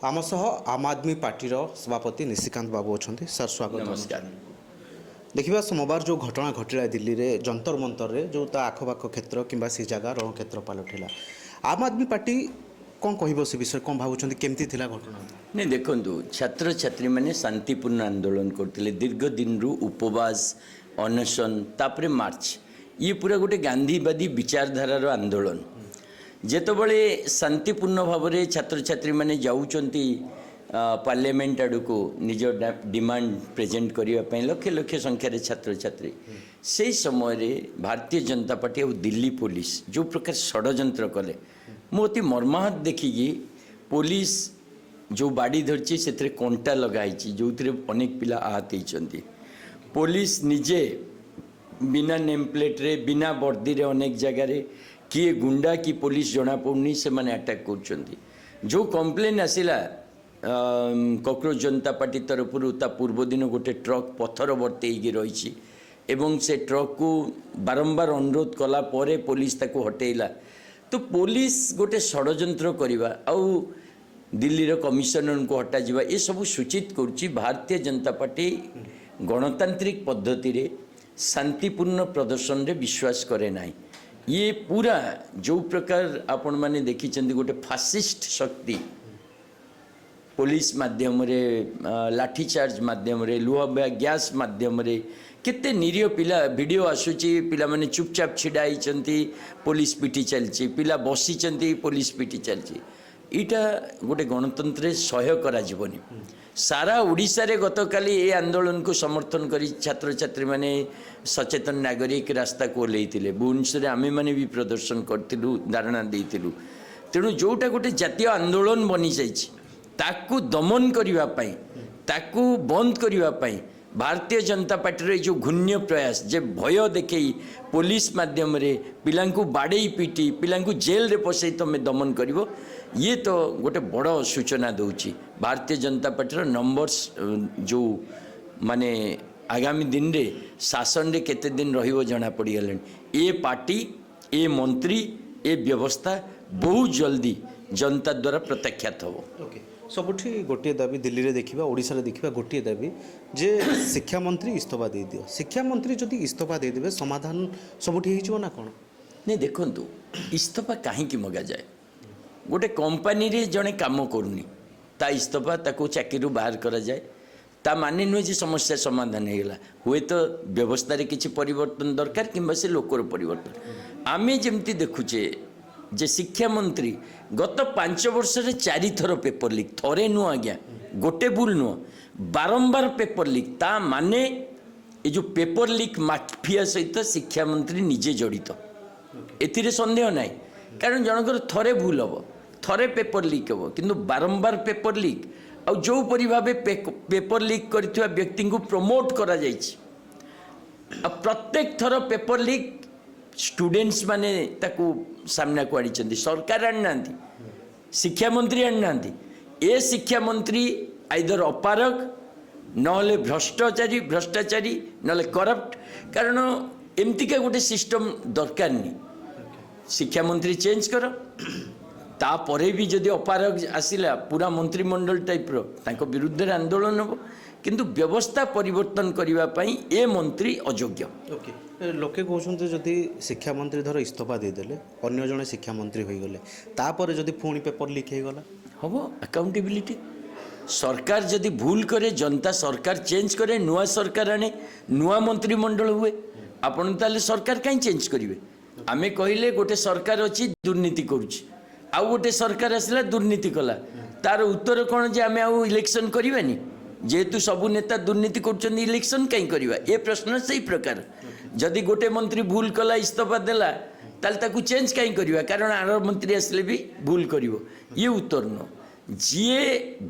आम सह आम आदमी पार्टीर सभापति निशिकांत बाबू अच्छा सर स्वागत। नमस्कार। देखा सोमवार जो घटना घटला दिल्ली में जंतर मंतर रे जो आखपाख क्षेत्र कि जगह रण क्षेत्र पलटिला आम आदमी पार्टी कौन कह से विषय कौन भावुं केमती थिला घटना? नहीं देखु छात्र छात्री मैंने शांतिपूर्ण आंदोलन करते दीर्घ दिन रु उपवास अनशन तापर मार्च ये पूरा गोटे गांधीवादी विचारधारार आंदोलन जेतबले शांतिपूर्ण भाव में छात्र छात्री मैंने जाऊँगी पार्लियामेंट आड़ को निज डिमांड प्रेजेंट करने लक्ष लक्ष संख्यार छात्र छात्री से समय रे भारतीय जनता पार्टी और दिल्ली पुलिस जो प्रकार षड्यंत्र कले मु अति मर्माहत देखिकी पुलिस जो बाड़ी धरची से कंटा लगाई जो अनेक पिला आहत होती पुलिस निजे बिना नेम प्लेट रे बिना वर्दी रे अनेक जगार किए गुंडा कि पुलिस जना पड़नी से माने अटैक कर जो कंप्लेन आसिला कॉकरोच जनता पार्टी तरफ पूर्व दिन गोटे ट्रक पत्थर बर्तई रही एवं से ट्रक को बारंबार अनुरोध कला परे पुलिस ताको हटेला तो पुलिस गोटे षड्यंत्र करवा आउ दिल्ली रो कमिशनर को हटा जावा ये सब सूचित करुच्ची भारतीय जनता पार्टी गणतांत्रिक पद्धति रे शांतिपूर्ण प्रदर्शन रे विश्वास करे नाही। ये पूरा जो प्रकार आपण माने देखी गोटे फासिस्ट शक्ति पुलिस माध्यम रे लाठीचार्ज माध्यम रे लुह गैस माध्यम रे केते निरीह पिला वीडियो आसुची पिला माने चुपचाप छिड़ा होती पुलिस पिटी चलची पिला बसी पुलिस पिटी चलची इटा गोटे गणतंत्र सह्य करा जीवनी सारा ओडिशा रे गतकाली ए आंदोलन को समर्थन करी छात्र छात्री माने सचेतन नागरिक रास्ता को ओल्लैथिले भुवनेश्वर आमे माने भी प्रदर्शन करथिलु धारणा देइथिलु तेणु जोटा गोटे जातीय आंदोलन बनी जाइछि ताकू दमन करिवा पई ताकू बंद करिवा पई भारतीय जनता पार्टी जो घून्य प्रयास जे भय देखई पुलिस माध्यम रे पिलांकु बाड़े पिटी पिलांकु जेल रे पसई तमे दमन करिवो ये तो गोटे बड़ सूचना दूची भारतीय जनता पार्टी नंबर्स जो माने आगामी दिन रे शासन रे केते दिन रहिवो जना पड़ी गले ए पार्टी ए मंत्री ए व्यवस्था बहुत जल्दी जनता द्वारा प्रत्याख्यात हो। सबुठी गोटे दाबी दिल्ली रे देखिबा ओडिसा रे देखिबा गोटे दाबी जे शिक्षा मंत्री इस्तीफा दे दियो शिक्षा मंत्री जदि इस्तीफा दे देबे समाधान सबुठी हिजो ना कोन? नहीं देखंतु इस्तीफा काहे की मगा जाए गोटे कंपनी रे जने काम करूनी ता इस्तीफा ताको चाकरी बाहर करा जाए ता माने नुहे जे समस्या समाधान हो गला हुए तो व्यवस्था रे किछि परिवर्तन दरकार किंबा से लोकर परिवर्तन आमे जेमती देखुचे जे शिक्षा मंत्री गत 5 वर्ष रे 4 थर पेपर लीक थरे नु आज्ञा गोटे भूल नु बारंबार पेपर लीक ता माने ये जो पेपर लीक माफिया सहित शिक्षा मंत्री निजे जड़ित एथिरे संदेह नाही कारण जनकर थरे भूल हम थरे पेपर लीक हम किंतु बारंबार पेपर लीक आ जो परि भाबे पेपर लीक करथिबा व्यक्ति को प्रमोट करा जायछि प्रत्येक थर पेपर लीक स्टूडेंट्स माने ताकू सामना को आनी सरकार आना शिक्षा मंत्री आना ए शिक्षा मंत्री आइदर अपारग नले भ्रष्टाचारी नले करप्ट कारण एमतीका गोटे सिस्टम दरकार नहीं शिक्षा मंत्री चेंज कर तापरे भी जदि अपारग आसिला पूरा मंत्रिमंडल टाइप रो विरुद्ध आंदोलन हम किंतु व्यवस्था परिवर्तन करने ए मंत्री अयोग्य। ओके लोके कहते जदि शिक्षा मंत्री धर इस्तीफा देदेले अन्य जने शिक्षा मंत्री हो गले तापर जदि पुणी पेपर लीक हो गला हम अकाउंटेबिलिटी सरकार जदि भूल करे जनता सरकार चेंज करे नुआ सरकार आने नुआ मंत्रिमंडल हुए आपन ताले सरकार कहीं चेंज करेंगे आमे कहले गोटे सरकार अच्छी दुर्नीति करुच्ची आउ गोटे सरकार आसला दुर्नीति कला तार उत्तर कौन जे आमे आउ इलेक्शन करवानी जेहेतु सबू नेता दुर्नीति कर इलेक्शन कहीं करवा ये प्रश्न से ही प्रकार जदि गोटे मंत्री भूल कला इस्तीफा देला ताल ताकू चेंज कहीं करवा कारण आर मंत्री आसले भी भूल करिवो ये उत्तर न जीए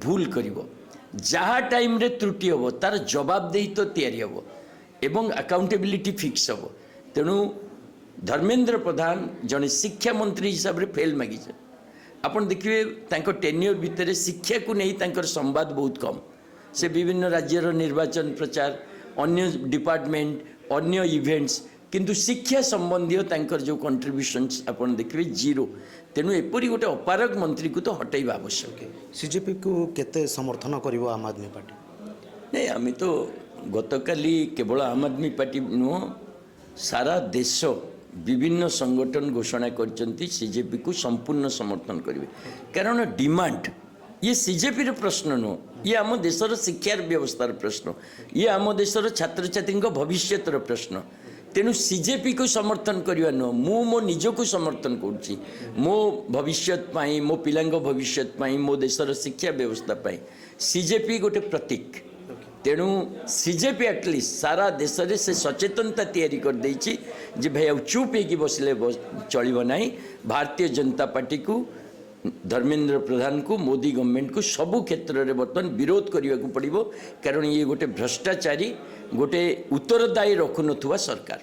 भूल करिवो जहाँ टाइम रे त्रुटि हम तार जवाबदेही तो तैयारी हम एवं अकाउंटेबिलिटी फिक्स हम तेणु धर्मेंद्र प्रधान जड़े शिक्षा मंत्री हिसाब से फेल मागी आपन देखिए टेन्योर भितर शिक्षा को नहीं संवाद बहुत कम से विभिन्न राज्यर निर्वाचन प्रचार अन्य डिपार्टमेंट अन्य इवेंट्स किंतु शिक्षा संबंधी तांकर जो कंट्रीब्यूशंस आपण देखिए जीरो तेणु एपरी गोटे अपारग मंत्री को तो हटाइबा आवश्यक सीजेपी को केते समर्थन करिवो आम आदमी पार्टी नहीं आम तो गतकाली केवल आम आदमी पार्टी नुह सारा देश विभिन्न संगठन घोषणा करचंती सीजेपी को संपूर्ण समर्थन करेंगे कारण डिमांड ये सीजेपी रे प्रश्न नुह ये आम देशर शिक्षार व्यवस्थार प्रश्न ये आम देशर छात्र छात्री भविष्यतर प्रश्न तेणु सीजेपी को समर्थन करवा नुह मो निजको समर्थन करुच्ची मो भविष्यत पाई मो पिलांग भविष्यत पाई मो देशर शिक्षा व्यवस्था पाई सीजेपी गोटे प्रतीक तेणु सीजेपी एटलिस्ट सारा देश में से सचेतनता तैयारी कर देछि जे भाई अब चुप होगी बसले चलो ना भारतीय जनता पार्टी को धर्मेंद्र प्रधान को मोदी गवर्नमेंट को सबु क्षेत्र में बर्तमान विरोध करने को पड़ो कारण ये गोटे भ्रष्टाचारी गोटे उत्तरदायी रखुन सरकार।